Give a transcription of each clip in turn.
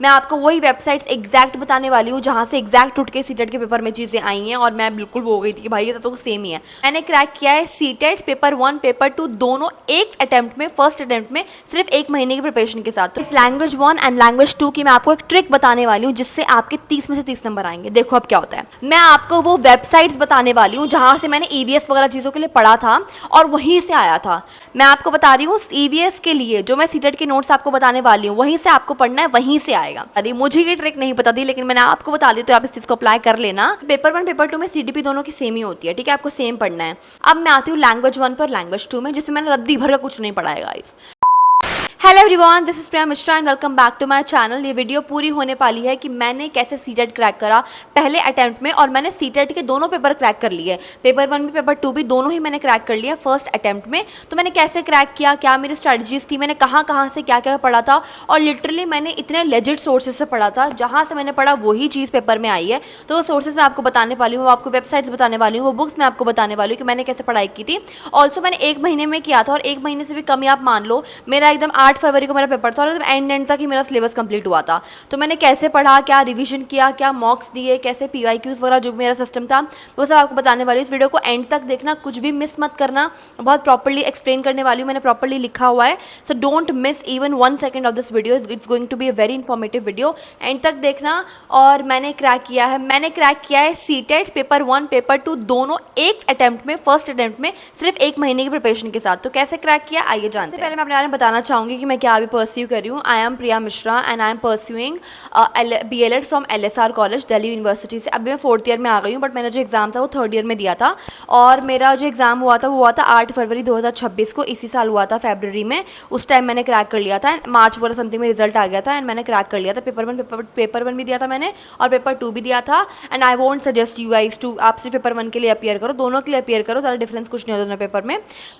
मैं आपको वही वेबसाइट्स एग्जैक्ट बताने वाली हूँ जहाँ से एग्जैक्ट उठ के सीटेट के पेपर में चीज़ें आई हैं, और मैं बिल्कुल वो हो गई थी कि भाई ये तो सेम ही है। मैंने क्रैक किया है सीटेट पेपर 1 पेपर 2 दोनों एक अटेम्प्ट में, फर्स्ट अटेम्प्ट में, सिर्फ 1 महीने की प्रिपरेशन के साथ। तो इस लैंग्वेज 1 एंड लैंग्वेज 2 की मैं आपको एक ट्रिक बताने वाली हूँ जिससे आपके 30 में से 30 नंबर आएंगे। देखो अब क्या होता है, मैं आपको वो वेबसाइट्स बताने वाली हूँ जहाँ से मैंने ईवीएस वगैरह चीज़ों के लिए पढ़ा था और वहीं से आया था। मैं आपको बता रही हूँ ईवीएस के लिए जो मैं सीटेट के नोट्स आपको बताने वाली हूँ वहीं से आपको पढ़ना है, वहीं से आएगा। अरे मुझे ये ट्रिक नहीं पता थी लेकिन मैंने आपको बता दी, तो आप इस चीज़ को अप्लाई कर लेना। पेपर 1 पेपर 2 में सीडीपी दोनों की सेम ही होती है, ठीक है, आपको सेम पढ़ना है। अब मैं आती हूँ लैंग्वेज 1 पर लैंग्वेज 2 में, जिसमें मैंने रद्दी भर का कुछ नहीं पढ़ा है guys. Hello everyone, this is Priya Mishra and welcome back to my channel. ये वीडियो पूरी होने वाली है कि मैंने कैसे सीटेट क्रैक करा पहले अटेम्प्ट में, और मैंने सीटेट के दोनों पेपर क्रैक कर लिए, पेपर 1 भी पेपर 2 भी, दोनों ही मैंने क्रैक कर लिया फर्स्ट अटेम्प्ट में। तो मैंने कैसे क्रैक किया, क्या मेरी स्ट्रैटेजीज थी, मैंने कहाँ से क्या क्या पढ़ा था, और लिटरली मैंने इतने लेजिट सोर्सेज से पढ़ा था, जहाँ से मैंने पढ़ा वही चीज़ पेपर में आई है। तो वो सोर्सेज मैं आपको बताने वाली हूँ, वो आपको वेबसाइट्स बताने वाली हूँ, वो बुक्स मैं आपको बताने वाली हूँ कि मैंने कैसे पढ़ाई की थी। ऑल्सो मैंने 1 महीने में किया था, और 1 महीने से भी कम ही आप मान लो, मेरा एकदम 8 फरवरी को मेरा पेपर था और एकदम एंड तक ही मेरा सिलेबस कंप्लीट हुआ था। तो मैंने कैसे पढ़ा, क्या रिवीजन किया, क्या मॉक्स दिए, कैसे पीवाईक्यूज वगैरह जो मेरा सिस्टम था, वो सब आपको बताने वाली हूँ। इस वीडियो को एंड तक देखना, कुछ भी मिस मत करना, बहुत प्रॉपर्ली एक्सप्लेन करने वाली हूँ, मैंने प्रॉपर्ली लिखा हुआ है। So don't miss even 1 second of this video, it's going to be a very informative video. End तक देखना। और मैंने क्रैक किया है सीटेट पेपर 1 पेपर 2 दोनों एक अटेम्प्ट में, फर्स्ट अटेम्प्ट में, सिर्फ 1 महीने की प्रिपरेशन के साथ। तो कैसे क्रैक किया आइए जानते हैं। पहले मैं अपने बारे में बताना चाहूँगी कि मैं क्या अभी परस्यू कर रही हूँ। I am Priya Mishra and I am pursuing BLEd from LSR college Delhi university से। अभी मैं 4th ईयर में आ गई हूँ, बट मैंने जो एग्ज़ाम था वो 3rd ईयर में दिया था। और मेरा जो एग्ज़ाम हुआ था वो हुआ था 8 फरवरी 2026 को, इसी साल हुआ था फरवरी में। उस टाइम मैंने क्रैक कर लिया था, मार्च वगैरह समथिंग में रिजल्ट आ गया था एंड मैंने क्रैक कर लिया था। पेपर 1 भी दिया था मैंने और पेपर 2 भी दिया था। And I won't suggest you guys to, आप सिर्फ पेपर 1 के लिए अपियर करो, दोनों के लिए अपियर करो, ज़्यादा डिफरेंस कुछ नहीं होता दोनों पेपर में।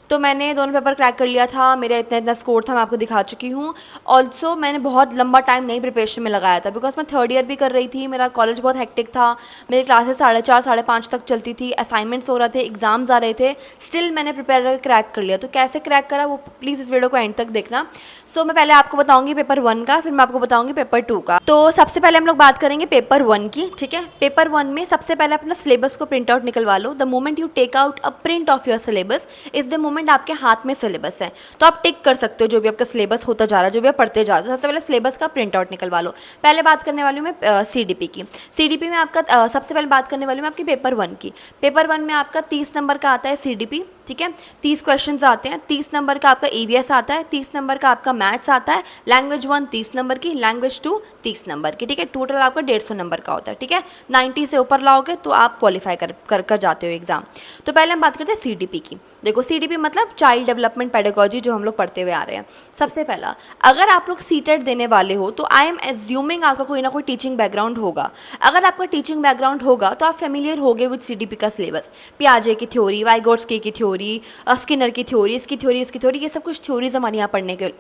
तो मैंने दोनों पेपर क्रैक कर लिया था, मेरा इतना स्कोर था, मैं आपको दिखा चुकी हूँ। ऑल्सो मैंने बहुत लंबा टाइम नहीं प्रिपरेशन में लगाया था, बिकॉज मैं 3rd ईयर भी कर रही थी, मेरा कॉलेज बहुत हेक्टिक था, मेरी क्लासेस 4:30 5:30 तक चलती थी, असाइनमेंट्स हो रहे थे, एग्जाम्स आ रहे थे, स्टिल मैंने प्रिपेयर करके क्रैक कर लिया। तो कैसे क्रैक करा वो प्लीज़ इस वीडियो को एंड तक देखना। सो मैं पहले आपको बताऊंगी पेपर 1 का, फिर मैं आपको बताऊंगी पेपर 2 का। तो सबसे पहले हम लोग बात करेंगे पेपर 1 की, ठीक है। पेपर 1 में सबसे पहले अपना सिलेबस को प्रिंट आउट निकलवा लो। The moment you take out a print of your syllabus is the moment आपके हाथ में सिलेबस है, तो आप टिक कर सकते हो जो भी आपका सिलेबस होता जा रहा है, जो भी आप पढ़ते जा रहे हो। सबसे पहले सिलेबस का प्रिंट आउट निकलवा लो। पहले बात करने वाली हूँ मैं सीडीपी की। सीडीपी में आपका सबसे पहले बात करने वाली हूँ मैं आपकी पेपर 1 की। पेपर 1 में आपका 30 नंबर का आता है सीडीपी, ठीक है। 30 क्वेश्चंस आते हैं, 30 नंबर का आपका ईवीएस आता है, 30 नंबर का आपका मैथ्स आता है, लैंग्वेज 1 30 नंबर की, लैंग्वेज 2 30 नंबर की, ठीक है। टोटल आपका 150 नंबर का होता है, ठीक है। 90 से ऊपर लाओगे तो आप क्वालिफाई कर जाते हो एग्जाम। तो पहले हम बात करते हैं सीडीपी की। देखो सीडीपी मतलब चाइल्ड डेवलपमेंट पेडागोजी, जो हम लोग पढ़ते हुए आ रहे हैं। सबसे पहला, अगर आप लोग सीटेट देने वाले हो तो आई एम एज्यूमिंग आपका कोई ना कोई टीचिंग बैकग्राउंड होगा। अगर आपका टीचिंग बैकग्राउंड होगा तो आप फेमिलियर होगे विद सीडीपी का सिलेबस। पियाजे की थ्योरी, वाइगोट्स्की की थ्योरी, स्किनर की थ्योरी, इसकी थ्योरी, ये सब कुछ थ्योरीज हमारे यहाँ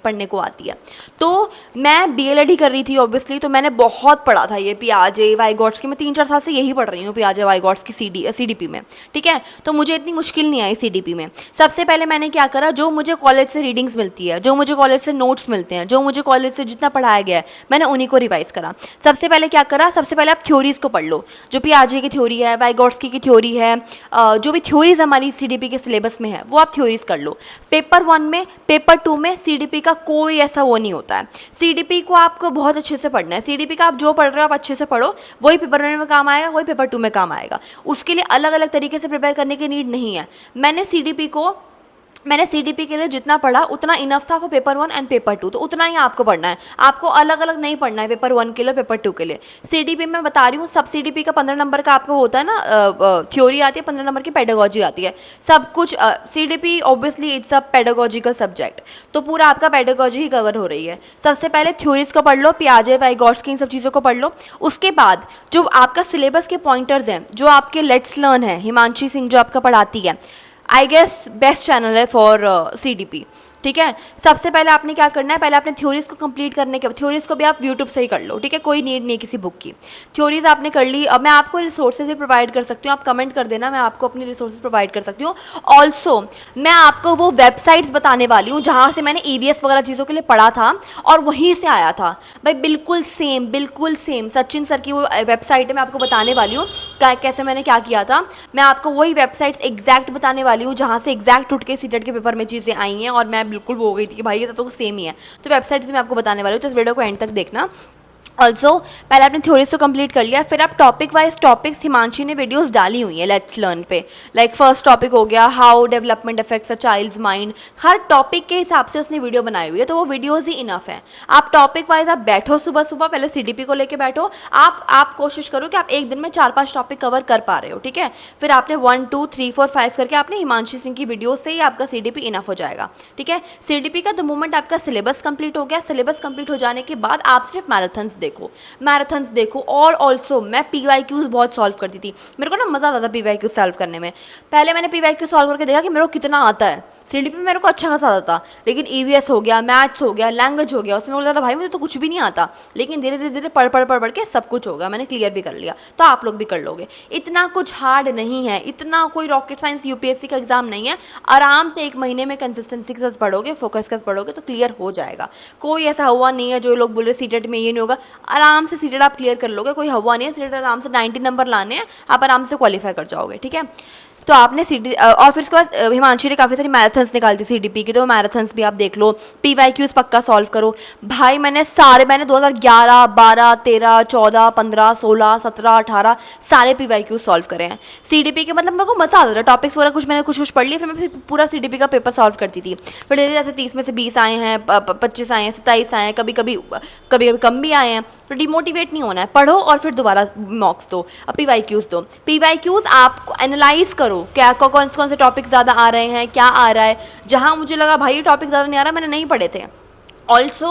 पढ़ने को आती है। तो मैं बीएलएड ही कर रही थी ऑब्वियसली, तो मैंने बहुत पढ़ा था ये पियाजे वाइगोट्स्की। मैं 3-4 साल से यही पढ़ रही हूँ पियाजे वाइगोट्स्की सीडीपी में, ठीक है। तो मुझे इतनी मुश्किल नहीं आई सीडीपी में। सबसे पहले मैंने क्या करा, जो मुझे कॉलेज से रीडिंग्स मिलती है, जो मुझे कॉलेज से नोट्स मिलते हैं, जो मुझे कॉलेज से जितना पढ़ाया गया है, मैंने उन्हीं को रिवाइज करा। सबसे पहले क्या करा, सबसे पहले आप थ्योरीज को पढ़ लो। जो पियाजे की थ्योरी है, वाइगोट्स्की की थ्योरी है, जो भी थ्योरीज हमारी सीडीपी के सिलेबस में है वो आप थ्योरीज कर लो। पेपर 1 में, पेपर 2 में सीडीपी का कोई ऐसा वो नहीं होता है। सीडीपी को आपको बहुत अच्छे से पढ़ना है। सीडीपी का आप जो पढ़ रहे हो आप अच्छे से पढ़ो, वही पेपर 1 में काम आएगा, वही पेपर 2 में काम आएगा। उसके लिए अलग अलग तरीके से प्रिपेयर करने की नीड नहीं है। मैंने सीडीपी के लिए जितना पढ़ा उतना इनफ था फॉर पेपर 1 एंड पेपर 2, तो उतना ही आपको पढ़ना है। आपको अलग अलग नहीं पढ़ना है पेपर 1 के लिए, पेपर 2 के लिए। सीडीपी में बता रही हूँ, सब सीडीपी का 15 नंबर का आपको होता है ना, थ्योरी आती है, 15 नंबर की पेडागोजी आती है, सब कुछ। CDP obviously it's a pedagogical subject, तो पूरा आपका पेडागोजी ही कवर हो रही है। सबसे पहले थ्योरीज को पढ़ लो, पियाजे वाइगोट्स्की इन सब चीज़ों को पढ़ लो। उसके बाद जो आपका सिलेबस के पॉइंटर्स हैं, जो आपके लेट्स लर्न है, हिमांशी सिंह जो आपका पढ़ाती है, आई गेस बेस्ट चैनल है फॉर सीडीपी। ठीक है। सबसे पहले आपने क्या करना है, पहले आपने थ्योरीज को कंप्लीट करने के बाद, थ्योरीज को भी आप यूट्यूब से ही कर लो, ठीक है, कोई नीड नहीं किसी बुक की। थ्योरीज आपने कर ली, अब मैं आपको रिसोर्सेज भी प्रोवाइड कर सकती हूँ, आप कमेंट कर देना, मैं आपको अपनी रिसोर्सेज प्रोवाइड कर सकती हूँ। ऑल्सो मैं आपको वो वेबसाइट्स बताने वाली हूँ जहाँ से मैंने EVS वगैरह चीज़ों के लिए पढ़ा था और वहीं से आया था भाई, बिल्कुल सेम सचिन सर की वो वेबसाइट है, मैं आपको बताने वाली हूँ कैसे मैंने क्या किया था। मैं आपको वही वेबसाइट्स एग्जैक्ट बताने वाली हूँ जहाँ से एग्जैक्ट उठ के सीटेट के पेपर में चीज़ें आई हैं, और मैं बिल्कुल वो हो गई थी कि भाई ये तो सेम ही है। तो वेबसाइट्स मैं आपको बताने वाली हूँ, तो इस वीडियो को एंड तक देखना। ऑल्सो पहले आपने थ्योरीज को कंप्लीट कर लिया, फिर आप टॉपिक वाइज टॉपिक्स हिमांशी ने वीडियोस डाली हुई है लेट्स लर्न पे। लाइक फर्स्ट टॉपिक हो गया how development affects a child's mind, हर टॉपिक के हिसाब से उसने वीडियो बनाई हुई है, तो वो वीडियोस ही इनफ है। आप टॉपिक वाइज आप बैठो सुबह सुबह, पहले CDP को लेके बैठो, आप कोशिश करो कि आप एक दिन में 4-5 टॉपिक कवर कर पा रहे हो, ठीक है। फिर आपने 1 2 3 4 5 करके आपने हिमांशी सिंह की वीडियो से ही आपका CDP इनफ हो जाएगा, ठीक है। CDP का द मोमेंट आपका सिलेबस कंप्लीट हो गया, सिलेबस कंप्लीट हो जाने के बाद आप सिर्फ मैराथन्स देखो और ऑल्सो मैं PYQs बहुत सॉल्व करती थी, मेरे को ना मज़ा आता था PYQ सॉल्व करने में। पहले मैंने PYQ सॉल्व करके देखा कि मेरे को कितना आता है, CDP में मेरे को अच्छा खासा आता था, लेकिन EVS हो गया, मैथ्स हो गया, लैंग्वेज हो गया, उसमें बोलता था भाई मुझे तो कुछ भी नहीं आता, लेकिन धीरे धीरे पढ़ के सब कुछ होगा, मैंने क्लियर भी कर लिया। तो आप लोग भी कर लोगे, इतना कुछ हार्ड नहीं है, इतना कोई रॉकेट साइंस UPSC का एग्जाम नहीं है, आराम से 1 महीने में कंसिस्टेंसी के साथ पढ़ोगे, फोकस के साथ पढ़ोगे तो क्लियर हो जाएगा। कोई ऐसा हुआ नहीं है जो लोग बोल रहे सीटेट में ये नहीं होगा, आराम से सीटेट आप क्लियर कर लोगे, कोई हुआ नहीं है, सीटेट आराम से 90 नंबर लाने हैं, आप आराम से क्वालिफाई कर जाओगे, ठीक है। तो आपने और फिर उसके बाद हिमांशी ने काफ़ी सारी मैराथन्स निकाली थी CDP की, तो मैराथन्स भी आप देख लो, PYQs पक्का सॉल्व करो भाई। मैंने 2011 12 13 14 15 16 17 18 सारे PYQs सॉल्व करे हैं CDP के। मतलब मेरे को मज़ा आता था, टॉपिक्स वगैरह मैंने कुछ पढ़ लिया, फिर मैं पूरा CDP का पेपर सॉल्व करती थी। फिर धीरे धीरे 30 में से 20 आए हैं, 25 आए हैं, 27 आए हैं, कभी कभी कम भी आए हैं। तो डिमोटिवेट नहीं होना है, पढ़ो और फिर दोबारा मॉक्स दो, PYQs दो। PYQs आप एनालाइज करो क्या कौन से टॉपिक ज़्यादा आ रहे हैं, क्या आ रहा है। जहाँ मुझे लगा भाई ये टॉपिक ज़्यादा नहीं आ रहा, मैंने नहीं पढ़े थे। ऑल्सो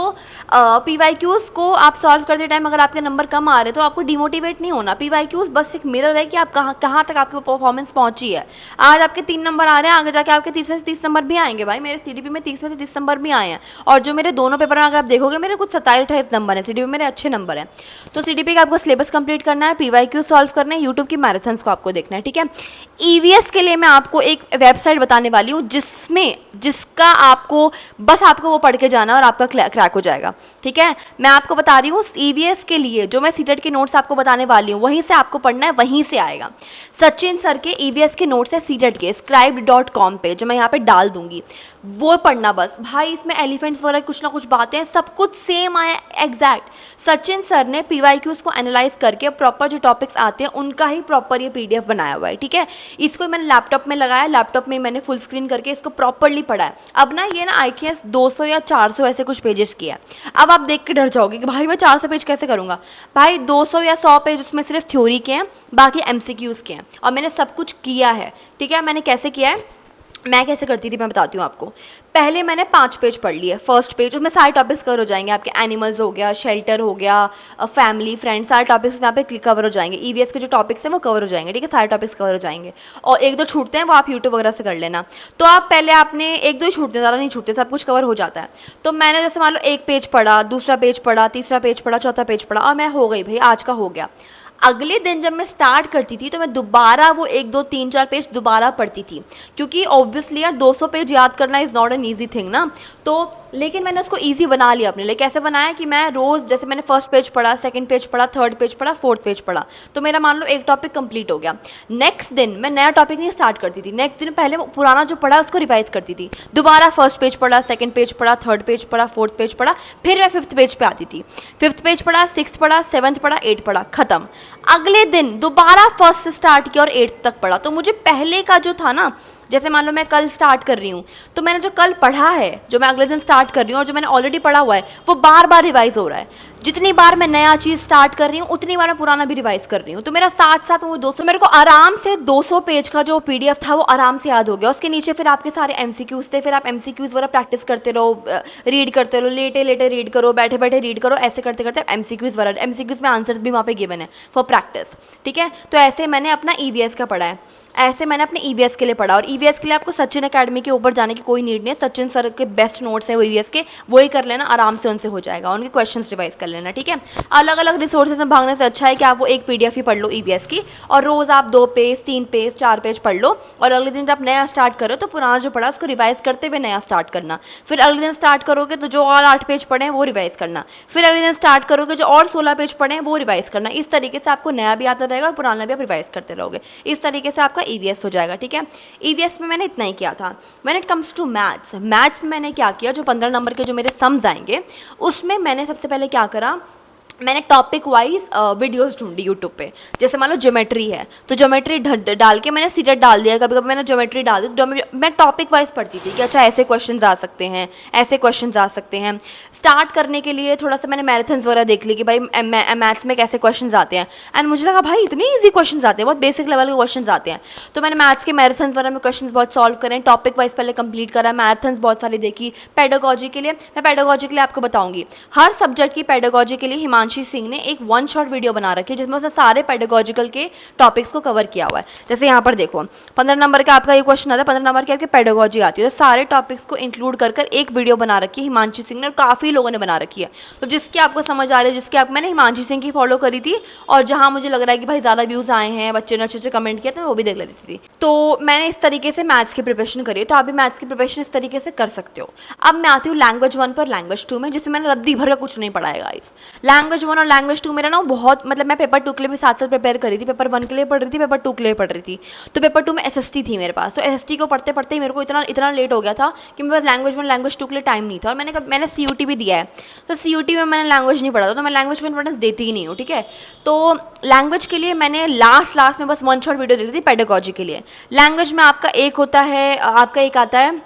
PYQs को आप सॉल्व करते टाइम अगर आपके नंबर कम आ रहे हैं तो आपको डिमोटिवेट नहीं होना। PYQs बस एक मिरर है कि आप कहाँ तक आपकी परफॉर्मेंस पहुंची है। आज आपके 3 नंबर आ रहे हैं, आगे जाके आपके 30 में से 30 नंबर भी आएंगे भाई। मेरे CDP में 30 में से 30 नंबर भी आए हैं, और जो मेरे दोनों पेपर में अगर आप देखोगे मेरे कुछ 27-28 नंबर है, CDP में मेरे अच्छे नंबर हैं। तो CDP का आपको सिलेबस कंप्लीट करना है, PYQ सॉल्व करना है, यूट्यूब की मैराथन्स को आपको देखना है, ठीक है। EVS के लिए मैं आपको एक वेबसाइट बताने वाली हूँ जिसका आपको वो पढ़ के जाना और आपका क्रैक हो जाएगा, ठीक है। मैं आपको बता रही हूँ EVS के लिए जो मैं सीटेट के नोट्स आपको बताने वाली हूँ वहीं से आपको पढ़ना है, वहीं से आएगा। सचिन सर के EVS के नोट्स है सीटेट के scribed.com पे, जो मैं यहाँ पे डाल दूंगी, वो पढ़ना बस भाई। इसमें एलिफेंट्स वगैरह कुछ ना कुछ बातें हैं, सब कुछ सेम आया एग्जैक्ट। सचिन सर ने PYQs को एनालाइज करके प्रॉपर जो टॉपिक्स आते हैं उनका ही प्रॉपर ये PDF बनाया हुआ है, ठीक है। इसको मैंने लैपटॉप में लगाया, लैपटॉप में मैंने फुल स्क्रीन करके इसको प्रॉपरली पढ़ा है। अब ना ये ना IQS 200 या 400 ऐसे कुछ पेजेस किया है। अब आप देख के डर जाओगे कि भाई मैं 400 पेज कैसे करूँगा। भाई 200 या 100 पेज उसमें सिर्फ थ्योरी के हैं, बाकी MCQs के हैं, और मैंने सब कुछ किया है, ठीक है। मैंने कैसे किया है, मैं कैसे करती थी मैं बताती हूँ आपको। पहले मैंने 5 पेज पढ़ लिए, फर्स्ट पेज उसमें सारे टॉपिक्स कवर हो जाएंगे आपके, एनिमल्स हो गया, शेल्टर हो गया, फैमिली फ्रेंड्स, सारे टॉपिक्स यहाँ पे कवर हो जाएंगे। EVS के जो टॉपिक्स हैं वो कवर हो जाएंगे, ठीक है, सारे टॉपिक्स कवर हो जाएंगे। और 1-2 छूटते हैं वो आप यूट्यूब वगैरह से कर लेना। तो आप पहले आपने 1-2 ही छूटते हैं, ज़्यादा नहीं छूटते, सब कुछ कवर हो जाता है। तो मैंने जैसे मान लो 1 पेज पढ़ा, दूसरा पेज पढ़ा, तीसरा पेज पढ़ा, चौथा पेज पढ़ा, और मैं हो गई भाई, आज का हो गया। अगले दिन जब मैं स्टार्ट करती थी तो मैं दोबारा वो 1 2 3 4 पेज दोबारा पढ़ती थी, क्योंकि ऑब्वियसली यार 200 पेज याद करना is not an easy thing ना। तो लेकिन मैंने उसको ईजी बना लिया अपने लिए। कैसे बनाया कि मैं रोज़ जैसे मैंने फर्स्ट पेज पढ़ा, सेकंड पेज पढ़ा, थर्ड पेज पढ़ा, फोर्थ पेज पढ़ा, तो मेरा मान लो एक टॉपिक कंप्लीट हो गया। नेक्स्ट दिन मैं नया टॉपिक नहीं स्टार्ट करती थी, नेक्स्ट दिन पहले पुराना जो पढ़ा उसको रिवाइज करती थी, दोबारा फर्स्ट पेज पढ़ा, सेकंड पेज पढ़ा, थर्ड पेज पढ़ा, फोर्थ पेज पढ़ा, फिर मैं 5th पेज पे आती थी। 5th पेज पढ़ा, 6th पढ़ा, 7th पढ़ा, 8th पढ़ा, खत्म। अगले दिन दोबारा फर्स्ट से स्टार्ट किया और 8th तक पढ़ा। तो मुझे पहले का जो था ना, जैसे मान लो मैं कल स्टार्ट कर रही हूँ, तो मैंने जो कल पढ़ा है, जो मैं अगले दिन स्टार्ट कर रही हूँ, और जो मैंने ऑलरेडी पढ़ा हुआ है वो बार बार रिवाइज हो रहा है। जितनी बार मैं नया चीज़ स्टार्ट कर रही हूँ उतनी बार मैं पुराना भी रिवाइज कर रही हूँ। तो मेरा साथ साथ वो 200, मेरे को आराम से 200 पेज का जो PDF था वो आराम से याद हो गया। उसके नीचे फिर आपके सारे MCQs थे, फिर आप MCQs वगैरह प्रैक्टिस करते रहो, रीड करते रहो, लेटे लेटे रीड करो, बैठे बैठे रीड करो, ऐसे करते करते MCQs वगैरह, MCQs में आंसर्स भी वहाँ पे गिवन है फॉर प्रैक्टिस, ठीक है। तो ऐसे मैंने अपना EVS का पढ़ा है, ऐसे मैंने अपने EVS के लिए पढ़ा। और EVS के लिए आपको सचिन अकेडमी के ऊपर जाने की कोई नीड नहीं है। सचिन सर के बेस्ट नोट्स हैं वो EVS के, वही कर लेना, आराम से उनसे हो जाएगा, उनके क्वेश्चंस रिवाइज कर लेना, ठीक है। अलग अलग रिसोर्सेज में भागने से अच्छा है कि आप वो एक PDF ही पढ़ लो EVS की, और रोज़ आप 2 पेज 3 पेज 4 पेज पढ़ लो, और अगले दिन जब नया स्टार्ट करो तो पुराना जो पढ़ा उसको रिवाइज करते हुए नया स्टार्ट करना। फिर अगले दिन स्टार्ट करोगे तो जो और 8 पेज पढ़े हैं वो रिवाइज करना, फिर अगले दिन स्टार्ट करोगे जो और 16 पेज पढ़े हैं वो रिवाइज करना। इस तरीके से आपको नया भी आता रहेगा और पुराना भी आप रिवाइज करते रहोगे। इस तरीके से आपका EVS हो जाएगा, ठीक है। EVS में मैंने इतना ही किया था। When it comes to maths, maths में मैंने क्या किया, जो 15 नंबर के जो मेरे सम्स आएंगे उसमें मैंने सबसे पहले क्या करा, मैंने टॉपिक वाइज वीडियोस ढूंढी यूट्यूब पे। जैसे मान लो ज्योमेट्री है तो ज्योमेट्री डाल के मैंने सीटेट डाल दिया, कभी कभी मैंने ज्योमेट्री डाल दी। मैं टॉपिक वाइज पढ़ती थी कि अच्छा ऐसे क्वेश्चंस आ सकते हैं, ऐसे क्वेश्चंस आ सकते हैं। स्टार्ट करने के लिए थोड़ा सा मैंने मैराथन्स वगैरह देख ली कि भाई मैथ्स में कैसे क्वेश्चन आते हैं, एंड मुझे लगा भाई इतने ईजी क्वेश्चन आते हैं, बहुत बेसिक लेवल के क्वेश्चन आते हैं। तो मैंने मैथ्स के मैराथन्स वगैरह में क्वेश्चन बहुत सॉल्व करें, टॉपिक वाइज पहले कंप्लीट करा, मैराथन्स बहुत सारी देखी। पेडागोजी के लिए, मैं पेडागोजी के लिए आपको बताऊंगी, हर सब्जेक्ट की पेडागोजी के लिए हिमांशी सिंह ने एक 1 शॉट वीडियो बना रखी है जिसमें उसने सारे पेडागोजिकल के टॉपिक्स को कवर किया हुआ है। जैसे यहाँ पर देखो 15 नंबर का आपका ये क्वेश्चन आता है, 15 नंबर की आपकी पेडागोजी आती है, तो सारे टॉपिक्स को इंक्लूड कर एक वीडियो बना रखी है हिमांशी सिंह ने, और काफ़ी लोगों ने बना रखी है। तो जिसकी आपको समझ आ रही है, जिसकी आप, मैंने हिमांशी सिंह की फॉलो करी थी, और जहाँ मुझे लग रहा है कि भाई ज़्यादा व्यूज़ आए हैं, बच्चे ने अच्छे अच्छे कमेंट किया, तो मैं वो भी देख लेती थी। तो मैंने इस तरीके से मैथ्स की प्रिपरेशन करी, तो आप भी मैथ्स की प्रिपरेशन इस तरीके से कर सकते हो। अब मैं आती हूँ लैंग्वेज 1 पर लैंग्वेज 2 में, जिसमें मैंने रद्दी भर का कुछ नहीं पढ़ाया गाइस। लैंग्वेज 1 और लैंग्वेज 2 मेरा ना बहुत, मतलब मैं पेपर 2 के लिए भी साथ साथ प्रिपेयर करी थी, पेपर 1 के लिए पढ़ रही थी, पेपर 2 के लिए पढ़ रही थी। तो पेपर 2 में SST थी मेरे पास, तो SST को पढ़ते पढ़ते ही मेरे को इतना लेट हो गया था कि मेरे पास लैंग्वेज 1 लैंग्वेज 2 के लिए टाइम नहीं था। और मैंने CUT भी दिया है, तो CUT में मैंने लैंग्वेज नहीं पढ़ा था, तो मैं लैंग्वेज को इंपॉर्टेंस देती ही नहीं हूँ, ठीक है। तो लैंग्वेज के लिए मैंने लास्ट में बस 1 शॉट वीडियो देख रही थी पेडागोजी के लिए। लैंग्वेज में आपका एक होता है, आपका एक आता है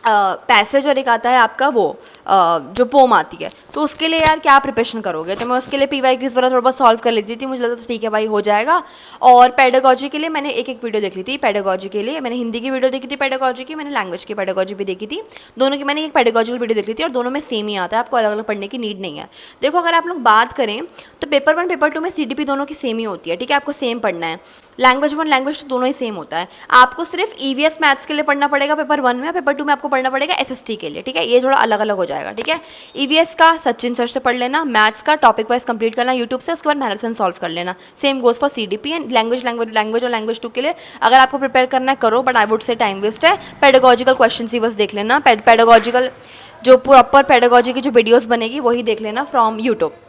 पैसेज, और एक आता है आपका वो जो पोम आती है। तो उसके लिए यार क्या प्रिपरेशन करोगे, तो मैं उसके लिए PYQs वगैरह थोड़ा बहुत सॉल्व कर लेती थी, मुझे लगता था ठीक है भाई हो जाएगा। और पेडागोजी के लिए मैंने एक वीडियो देख ली थी। पेडागोजी के लिए मैंने हिंदी की वीडियो देखी थी, पेडागोजी की, मैंने लैंग्वेज की पेडागोजी भी देखी थी। दोनों की मैंने एक पेडागोजिकल वीडियो देख ली थी, और दोनों में सेम ही आता है, आपको अलग अलग पढ़ने की नीड नहीं है। देखो अगर आप लोग बात करें तो पेपर 1 पेपर 2 में CDP दोनों की सेम ही होती है, ठीक है, आपको सेम पढ़ना है। लैंग्वेज 1 लैंग्वेज 2 दोनों ही सेम होता है। आपको सिर्फ EVS मैथ्स के लिए पढ़ना पड़ेगा पेपर 1 में, पेपर 2 में आपको पढ़ना पड़ेगा SST के लिए, ठीक है। ये थोड़ा अलग अलग हो जाएगा, ठीक है। EVS का सचिन सर से पढ़ लेना, मैथ्स का टॉपिक वाइज कंप्लीट करना यूट्यूब से, उसके बाद मैराथन सॉल्व कर लेना। Same goes for CDP and language और लैंग्वेज 2 के लिए अगर आपको प्रिपेयर करना है करो, but I would say time waste है। पेडागोजिकल क्वेश्चन ही बस देख लेना, पेडागोजिकल जो प्रॉपर पेडागोजी की जो वीडियोस बनेगी वही देख लेना फ्रॉम यूट्यूब।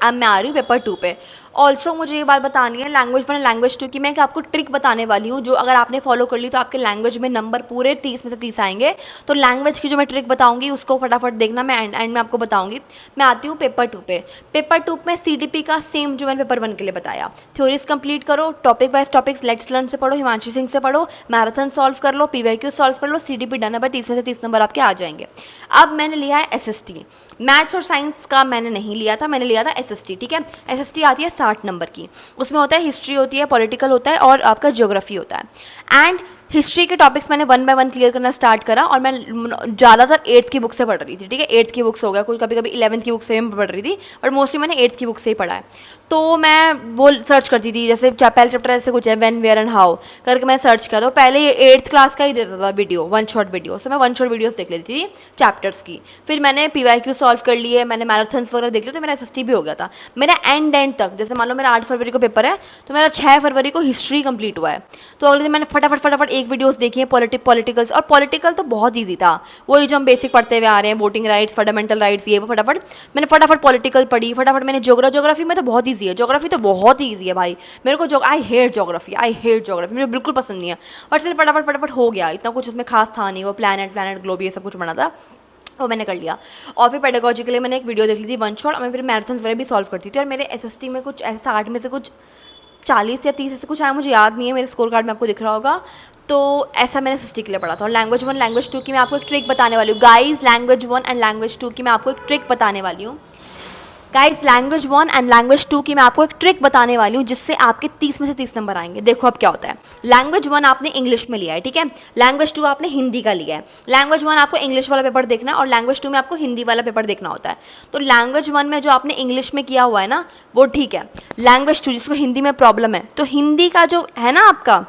अब मैं आ रही हूँ पेपर 2 पे। ऑल्सो मुझे ये बात बतानी है लैंग्वेज 1 और लैंग्वेज 2 की, मैं आपको ट्रिक बताने वाली हूँ जो अगर आपने फॉलो कर ली तो आपके लैंग्वेज में नंबर पूरे 30 में से 30 आएंगे। तो लैंग्वेज की जो मैं ट्रिक बताऊंगी उसको फटाफट देखना, मैं एंड में आपको बताऊंगी। मैं आती हूँ पेपर 2 पे। पेपर 2 में CDP का सेम जो मैंने पेपर 1 के लिए बताया, थ्योरीज कंप्लीट करो, topic wise topics let's learn से पढ़ो, हिमांशी सिंह से पढ़ो, मैराथन सॉल्व कर लो, PYQ सॉल्व कर लो, CDP डन है भाई, 30 में से 30 नंबर आपके आ जाएंगे। अब मैंने लिया है SST। मैथ्स और साइंस का मैंने नहीं लिया था, मैंने लिया था SST, ठीक है। SST आती है 60 नंबर की, उसमें होता है हिस्ट्री होती है, पॉलिटिकल होता है, और आपका ज्योग्राफी होता है। एंड हिस्ट्री के टॉपिक्स मैंने 1 बाय 1 क्लियर करना स्टार्ट करा, और मैं ज़्यादातर 8th की बुक से पढ़ रही थी, ठीक है। 8th की बुक से हो गया, कुछ कभी कभी 11th की बुक से मैं पढ़ रही थी, बट मोस्टली मैंने 8th की बुक से ही पढ़ा है। तो मैं वो सर्च करती थी, जैसे पहले चैप्टर ऐसे कुछ है व्हेन वेयर एंड हाउ करके मैं सर्च किया, तो पहले ये 8th क्लास का ही देता था वीडियो, 1 शॉट वीडियो। तो मैं 1 शॉट वीडियोस देख लेती थी चैप्टर्स की, फिर मैंने PYQ सॉल्व कर लिए, मैंने मैराथन्स वगैरह देख लिया, तो मेरा SST भी हो गया था। मेरा एंड तक, जैसे मान लो मेरा 8 फरवरी को पेपर है, तो मेरा 6 फरवरी को हिस्ट्री कंप्लीट हुआ है। तो अगले दिन मैंने फटाफट एक वीडियोस देखी है पॉलिटिकल्स, और पॉलिटिकल तो बहुत ईजी था, वही जो हम बेसिक पढ़ते हुए आ रहे हैं, वोटिंग राइट्स, फंडामेंटल राइट्स, ये वो मैंने फटाफट पॉलिटिकल पढ़ी, फटाफट मैंने ज्योग्राफी में तो बहुत ईजी है, ज्योग्राफी तो बहुत ईजी है भाई, मेरे को आई हेट ज्योग्राफी, मुझे बिल्कुल पसंद नहीं है, बट चलिए फटाफट हो गया, इतना कुछ उसमें खास था नहीं, वो प्लानट ग्लोब ये सब कुछ बना था, वो मैंने कर लिया। और फिर पेडागोजी के लिए मैंने एक वीडियो देख ली थी 1 शॉट, और मैं फिर मैराथन्स वगैरह भी सॉल्व करती थी, और मेरे SST में कुछ ऐसे 60 में से कुछ 40 या 30 ऐसे कुछ आया, मुझे याद नहीं है, मेरे स्कोर कार्ड में आपको दिख रहा होगा। तो ऐसा मैंने SST के लिए पढ़ा था। और लैंग्वेज 1 लैंग्वेज 2 की मैं आपको एक ट्रिक बताने वाली हूँ गाइस, लैंग्वेज 1 एंड लैंग्वेज 2 की मैं आपको एक ट्रिक बताने वाली हूँ। गाइस लैंग्वेज 1 एंड लैंग्वेज 2 की मैं आपको एक ट्रिक बताने वाली हूँ जिससे आपके 30 में से 30 नंबर आएंगे। देखो अब क्या होता है। लैंग्वेज 1 आपने इंग्लिश में लिया है, ठीक है। लैंग्वेज 2 आपने हिंदी का लिया है। लैंग्वेज 1 आपको इंग्लिश वाला पेपर देखना है और लैंग्वेज 2 में आपको हिंदी वाला पेपर देखना होता है। तो लैंग्वेज 1 में जो आपने इंग्लिश में किया हुआ है ना, वो ठीक है। लैंग्वेज 2 जिसको हिंदी में प्रॉब्लम है, तो हिंदी का जो है ना आपका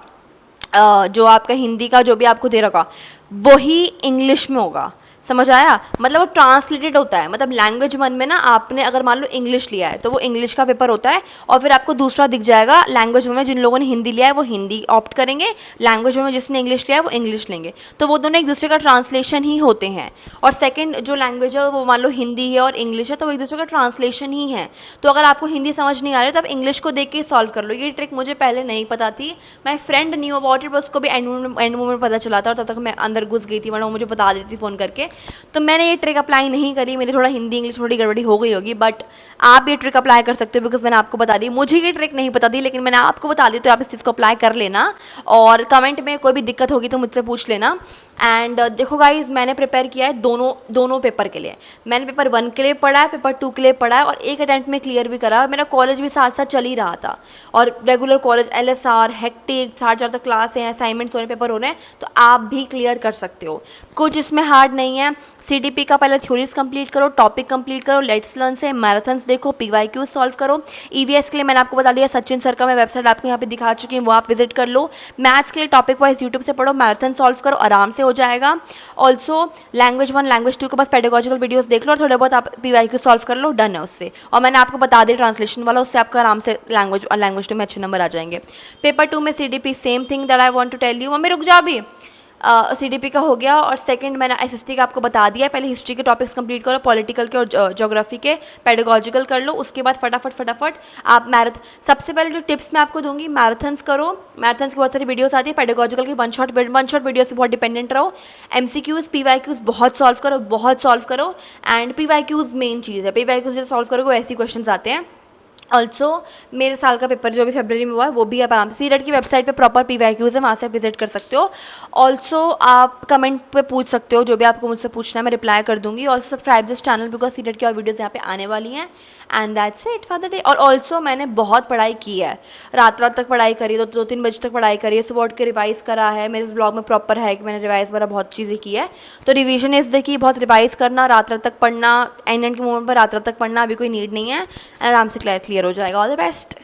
जो आपका हिंदी का जो भी आपको दे रखा वही इंग्लिश में होगा। समझ आया? मतलब वो ट्रांसलेटेड होता है। मतलब लैंग्वेज 1 में ना आपने अगर मान लो इंग्लिश लिया है तो वो इंग्लिश का पेपर होता है और फिर आपको दूसरा दिख जाएगा लैंग्वेज 1 में। जिन लोगों ने हिंदी लिया है वो हिंदी ऑप्ट करेंगे, लैंग्वेज 1 में जिसने इंग्लिश लिया है वो इंग्लिश लेंगे। तो वो दोनों एक दूसरे का ट्रांसलेशन ही होते हैं। और सेकेंड जो लैंग्वेज है वो मान लो हिंदी है और इंग्लिश है, तो वो एक दूसरे का ट्रांसलेशन ही है। तो अगर आपको हिंदी समझ नहीं आ रही तो आप इंग्लिश को देख के सॉल्व कर लो। ये ट्रिक मुझे पहले नहीं पता थी, my friend knew about it, बस उसको भी एंड मोमेंट पता चला था और तब तक मैं अंदर घुस गई थी, वरना वो मुझे बता देती फ़ोन करके। तो मैंने ये ट्रिक अप्लाई नहीं करी, मेरी थोड़ा हिंदी इंग्लिश थोड़ी गड़बड़ी हो गई होगी, बट आप ये ट्रिक अप्लाई कर सकते हो बिकॉज मैंने आपको बता दी। मुझे ये ट्रिक नहीं पता थी लेकिन मैंने आपको बता दी, तो आप इस चीज़ को अप्लाई कर लेना और कमेंट में कोई भी दिक्कत होगी तो मुझसे पूछ लेना। एंड देखो गाइज मैंने प्रिपेयर किया है दोनों पेपर के लिए। मैंने पेपर 1 के लिए पढ़ा है, पेपर 2 के लिए पढ़ा है और एक अटेम्प्ट में क्लियर भी करा। मेरा कॉलेज भी साथ साथ चल ही रहा था और रेगुलर कॉलेज LSR हेक्टिक 4 तक क्लास हैं, असाइनमेंट्स हो रहे हैं, पेपर हो रहे हैं, तो आप भी क्लियर कर सकते हो। कुछ इसमें हार्ड नहीं है। CDP का पहले थ्योरीज कंप्लीट करो, टॉपिक कंप्लीट करो, लेट्स लर्न से मैराथन्स देखो, PYQ सॉल्व करो। EVS के लिए मैंने आपको बता दिया सचिन सर का मैं वेबसाइट आपको यहाँ पे दिखा चुकी हूँ, वो आप विजिट कर लो। मैथ्स के लिए टॉपिक वाइज यूट्यूब से पढ़ो, मैराथन सॉल्व करो, आराम से हो जाएगा। ऑल्सो लैंग्वेज 1 लैंग्वेज 2 के पास पेडागोजिकल वीडियोस देख लो और थोड़े बहुत आप PYQ सॉल्व कर लो, डन है उससे। और मैंने आपको बता दिया ट्रांसलेशन वाला, उससे आपका आराम से लैंग्वेज 2 में अच्छे नंबर आ जाएंगे। पेपर 2 में CDP same thing that I want to tell you. Mummy रुक जा भी। CDP का हो गया और सेकंड मैंने SST का आपको बता दिया है। पहले हिस्ट्री के टॉपिक्स कंप्लीट करो, पॉलिटिकल के और ज्योग्राफी के, पेडागोजिकल कर लो। उसके बाद फटाफट आप सबसे पहले जो टिप्स मैं आपको दूंगी, मैराथन्स करो। मैराथन्स की बहुत सारी वीडियोस आती है, पेडागोजिकल की वन शॉट वीडियो से बहुत डिपेंडेंट रहो। MCQs PYQs बहुत सॉल्व करो एंड PYQs मेन चीज़ है। PYQs जो सॉल्व करोगे ऐसे क्वेश्चन आते हैं। ऑल्सो मेरे साल का पेपर जो भी फरवरी में हुआ है वो भी आप आराम से CTET की वेबसाइट पे प्रॉपर PYQs है, वहाँ से आप विजिट कर सकते हो। ऑल्सो आप कमेंट पे पूछ सकते हो, जो भी आपको मुझसे पूछना है मैं रिप्लाई कर दूंगी। Also subscribe this channel because CTET की और वीडियोस यहाँ पे आने वाली हैं। And that's it for the day. और ऑल्सो मैंने बहुत पढ़ाई की है, रात तक पढ़ाई करी, 2-3 बजे तक पढ़ाई करी है, सुबह उठ के रिवाइज करा है। मेरे इस ब्लॉग में प्रॉपर है कि मैंने रिवाइज वगैरह बहुत चीज़ें की है। तो रिविजन इस देखिए, बहुत रिवाइज करना, रात तक पढ़ना, एंड के मोमेंट पर रात तक पढ़ना अभी कोई नीड नहीं है, आराम से क्लियर हो जाएगा। All the best.